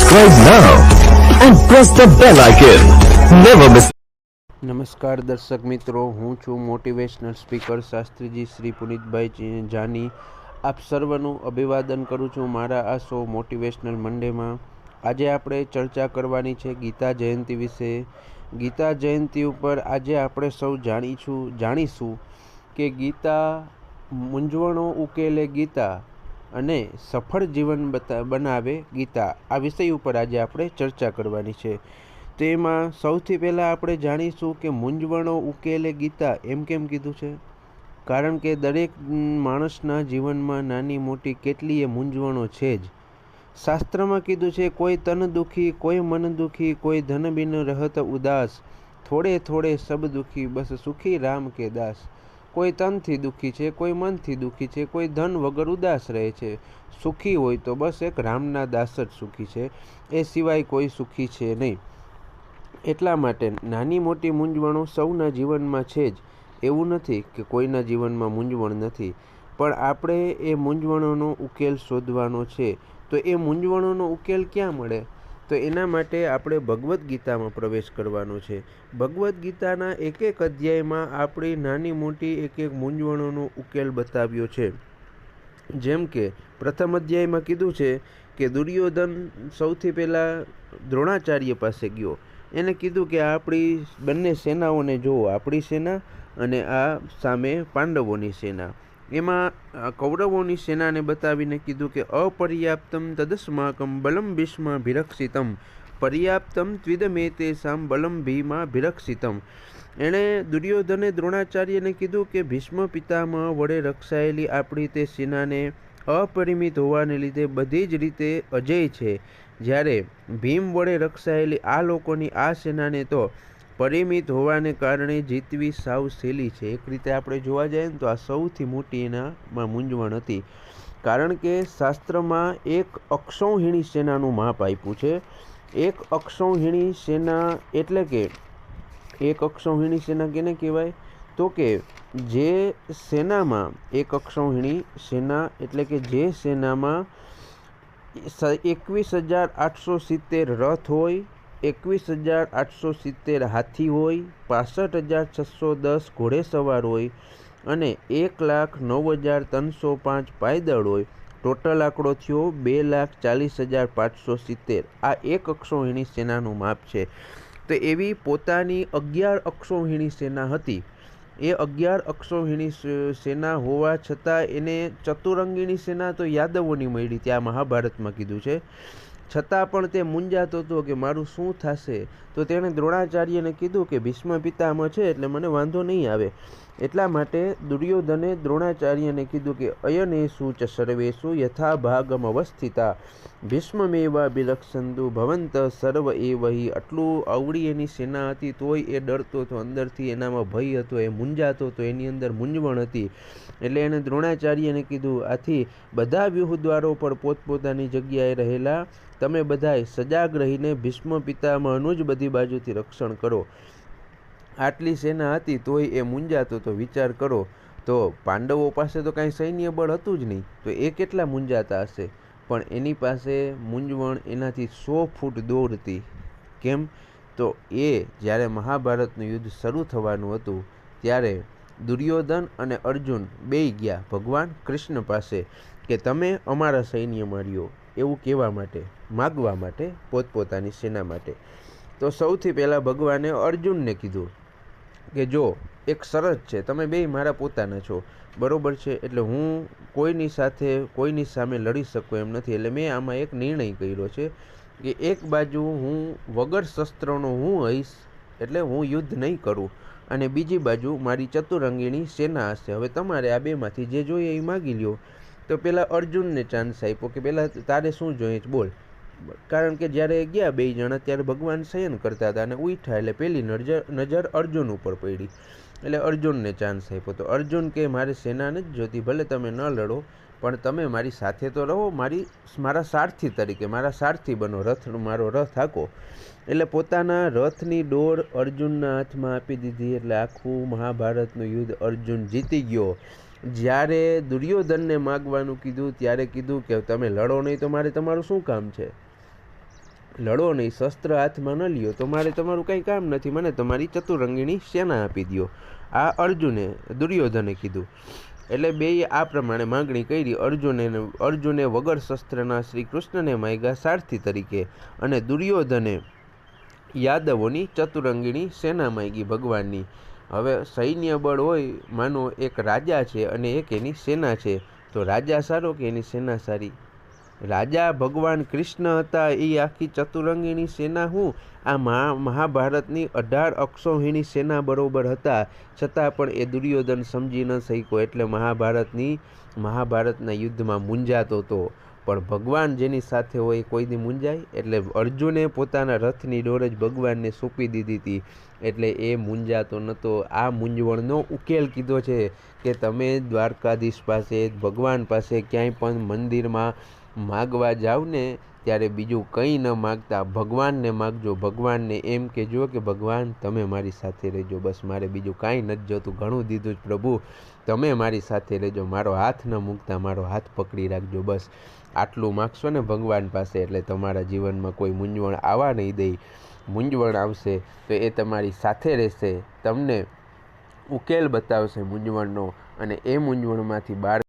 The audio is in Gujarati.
Subscribe now and press the bell icon. Never miss. નમસ્કાર દર્શક મિત્રો, હું છું મોટિવેશનલ સ્પીકર શાસ્ત્રીજી શ્રી પુનિતભાઈ જાની. આપ સર્વનું અભિવાદન કરું છું મારા આ શો મોટિવેશનલ મંડેમાં. આજે આપણે ચર્ચા કરવાની છે ગીતા જયંતિ વિશે. ગીતા જયંતિ ઉપર આજે આપણે સૌ જાણીશું કે ગીતા મૂંઝવણો ઉકેલે ગીતા અને સફળ જીવન બનાવે ગીતા. આ વિષય ઉપર આજે આપણે ચર્ચા કરવાની છે. તેમાં સૌથી પહેલાં આપણે જાણીશું કે મૂંઝવણો ઉકેલે ગીતા એમ કેમ કીધું છે. કારણ કે દરેક માણસના જીવનમાં નાની મોટી કેટલીય મૂંઝવણો છે જ. શાસ્ત્રમાં કીધું છે, કોઈ તન દુઃખી, કોઈ મન દુઃખી, કોઈ ધન બિન રહત ઉદાસ, થોડે થોડે સબ દુઃખી, બસ સુખી રામ કે દાસ. કોઈ તનથી દુઃખી છે, કોઈ મનથી દુઃખી છે, કોઈ ધન વગર ઉદાસ રહે છે. સુખી હોય તો બસ એક રામના દાસ જ સુખી છે, એ સિવાય કોઈ સુખી છે નહીં. એટલા માટે નાની મોટી મૂંઝવણો સૌના જીવનમાં છે જ. એવું નથી કે કોઈના જીવનમાં મૂંઝવણ નથી, પણ આપણે એ મૂંઝવણોનો ઉકેલ શોધવાનો છે. તો એ મૂંઝવણોનો ઉકેલ ક્યાં મળે? તો એના માટે આપણે ભગવદ્ ગીતામાં પ્રવેશ કરવાનો છે. ભગવદ્ ગીતાના એક એક અધ્યાયમાં આપણી નાની મોટી એક એક મૂંઝવણોનો ઉકેલ બતાવ્યો છે. જેમ કે પ્રથમ અધ્યાયમાં કીધું છે કે દુર્યોધન સૌથી પહેલાં દ્રોણાચાર્ય પાસે ગયો. એને કીધું કે આપણી બંને સેનાઓને જુઓ, આપણી સેના અને આ સામે પાંડવોની સેના. એમાં કૌરવોની સેનાને બતાવીને કીધું કે અપર્યાપ્તમ તદસ્માકમ બલમ ભીષ્માભિરક્ષિતમ પર્યાપ્તમ ત્વિદમેતેષાં બલમ ભીમાભિરક્ષિતમ. એણે દુર્યોધને દ્રોણાચાર્યને કીધું કે ભીષ્મ પિતામહ વડે રક્ષાયેલી આપણી તે સેનાને અપરિમિત હોવાને લીધે બધી જ રીતે અજેય છે. જ્યારે ભીમ વડે રક્ષાયેલી આ લોકોની આ સેનાને તો પરિમિત હોવાને કારણે જીતવી સાવ સહેલી છે. એક રીતે આપણે જોવા જઈએ ને તો આ સૌથી મોટી એનામાં મૂંઝવણ હતી. કારણ કે શાસ્ત્રમાં એક અક્ષૌહિણી સેનાનું માપ આપ્યું છે. એક અક્ષૌહિણી સેના એટલે કે એક અક્ષૌહિણી સેના કેને કહેવાય? તો કે જે સેનામાં એક અક્ષૌહિણી સેના એટલે કે જે સેનામાં 21,870 રથ હોય, 21,870 હાથી હોય, 65,610 ઘોડેસવાર હોય અને 1,09,305 પાયદળ હોય. ટોટલ આંકડો થયો 2,40,570. આ એક અક્ષૌહિણી સેનાનું માપ છે. તો એવી પોતાની 11 અક્ષૌહિણી સેના હતી. એ 11 અક્ષૌહિણી સેના હોવા છતાં એને ચતુરંગીણી સેના તો યાદવોની મળી, ત્યાં મહાભારતમાં કીધું છે. છતાં પણ તે મૂંઝાતો હતો કે મારું શું થશે. તો તેણે દ્રોણાચાર્યને કીધું કે ભીષ્મ પિતામહ છે એટલે મને વાંધો નહીં આવે. એટલા માટે દુર્યોધને દ્રોણાચાર્યને કીધું કે અયનેષુ ચ સર્વેષુ યથા ભાગમ અવસ્થિતા ભીષ્મમેવાભિરક્ષન્તુ ભવંત સર્વ એવહિ. આટલું અવળી એની સેના હતી તોય એ ડરતો હતો, અંદરથી એનામાં ભય હતો, એ મૂંઝાતો હતો, એની અંદર મૂંઝવણ હતી. એટલે એણે દ્રોણાચાર્યને કીધું, આથી બધા વ્યૂહદ્વારો પર પોતપોતાની જગ્યાએ રહેલા તમે બધાએ સજાગ રહીને ભીષ્મ પિતામહનું જ બધી બાજુથી રક્ષણ કરો. આટલી સેના હતી તોય એ મૂંઝાતો તો વિચાર કરો તો પાંડવો પાસે તો કાંઈ સૈન્ય બળ હતું જ નહીં, તો એ કેટલા મૂંઝાતા હશે. પણ એની પાસે મૂંઝવણ એનાથી 100 ફૂટ દૂર હતી. કેમ? તો એ જ્યારે મહાભારતનું યુદ્ધ શરૂ થવાનું હતું ત્યારે દુર્યોધન અને અર્જુન બેય ગયા ભગવાન કૃષ્ણ પાસે કે તમે અમારા સૈન્યમાં રહ્યો, એવું કહેવા માટે, માગવા માટે, પોતપોતાની સેના માટે. તો સૌથી પહેલાં ભગવાને અર્જુનને કીધું કે જો એક શરત છે, તમે બેય મારા પોતાના છો, બરાબર છે, એટલે હું કોઈની સાથે કોઈની સામે લડી શકું એમ નથી. એટલે મેં આમાં એક નિર્ણય કર્યો છે કે એક બાજુ હું વગર શસ્ત્રોનો હું હઈશ, એટલે હું યુદ્ધ નહીં કરું, અને બીજી બાજુ મારી ચતુરંગીણી સેના હશે. હવે તમારે આ બેમાંથી જે જોઈએ એ માગી લ્યો. તો પહેલાં અર્જુનને ચાન્સ આપ્યો કે પહેલાં તારે શું જોઈએ બોલ. કારણ કે જ્યારે ગયા બે જણા ત્યારે ભગવાન શયન કરતા હતા અને ઉઠ્યા એટલે પહેલી નજર અર્જુન ઉપર પડી. એટલે અર્જુનને ચાન્સ આપ્યો. તો અર્જુન કે મારે સેના નથી જોતી, ભલે તમે ન લડો પણ તમે મારી સાથે તો રહો, મારા સારથી તરીકે, મારા સારથી બનો, મારો રથ હાંકો. એટલે પોતાના રથની ડોર અર્જુનના હાથમાં આપી દીધી. એટલે આખું મહાભારતનું યુદ્ધ અર્જુન જીતી ગયો. જ્યારે દુર્યોધનને માગવાનું કીધું ત્યારે કીધું કે તમે લડો નહીં તો મારે તમારું શું કામ છે. લડો નહીં, શસ્ત્ર હાથમાં ન લ્યો તો મારે તમારું કંઈ કામ નથી, મને તમારી ચતુરંગીની સેના આપી દો. આ દુર્યોધને કીધું. એટલે બેય આ પ્રમાણે માગણી કરી. અર્જુને વગર શસ્ત્રના શ્રી કૃષ્ણને માગ્યા સારથી તરીકે, અને દુર્યોધને યાદવોની ચતુરંગીની સેના માગી ભગવાનની. હવે સૈન્ય બળ હોય, માનો એક રાજા છે અને એક એની સેના છે, તો રાજા સારો કે એની સેના સારી? રાજા ભગવાન કૃષ્ણ હતા, એ આખી ચતુરંગીની સેના હું આ મહાભારતની 18 અક્ષોહિણી સેના બરોબર હતા, છતાં પણ એ દુર્યોધન સમજી ન શક્યો, એટલે મહાભારતના યુદ્ધમાં મૂંઝાતો હતો. પણ ભગવાન જેની સાથે હોય કોઈ દી મૂંઝાય? એટલે અર્જુને પોતાના રથની ડોર જ ભગવાનને સોંપી દીધી હતી, એટલે એ મૂંઝાતો નહોતો. આ મૂંઝવણનો ઉકેલ કીધો છે કે તમે દ્વારકાધીશ પાસે, ભગવાન પાસે ક્યાંય પણ મંદિરમાં માગવા જાવ ને ત્યારે બીજું કંઈ ન માગતા, ભગવાનને માગજો. ભગવાનને એમ કહેજો કે ભગવાન તમે મારી સાથે રહેજો, બસ મારે બીજું કાંઈ નથી જોતું, ઘણું દીધું જ પ્રભુ, તમે મારી સાથે રહેજો, મારો હાથ ન મૂકતા, મારો હાથ પકડી રાખજો. બસ આટલું માગશો ને ભગવાન પાસે, એટલે તમારા જીવનમાં કોઈ મૂંઝવણ આવવા નહીં દે. મૂંઝવણ આવશે તો એ તમારી સાથે રહેશે, તમને ઉકેલ બતાવશે મૂંઝવણનો, અને એ મૂંઝવણમાંથી બહાર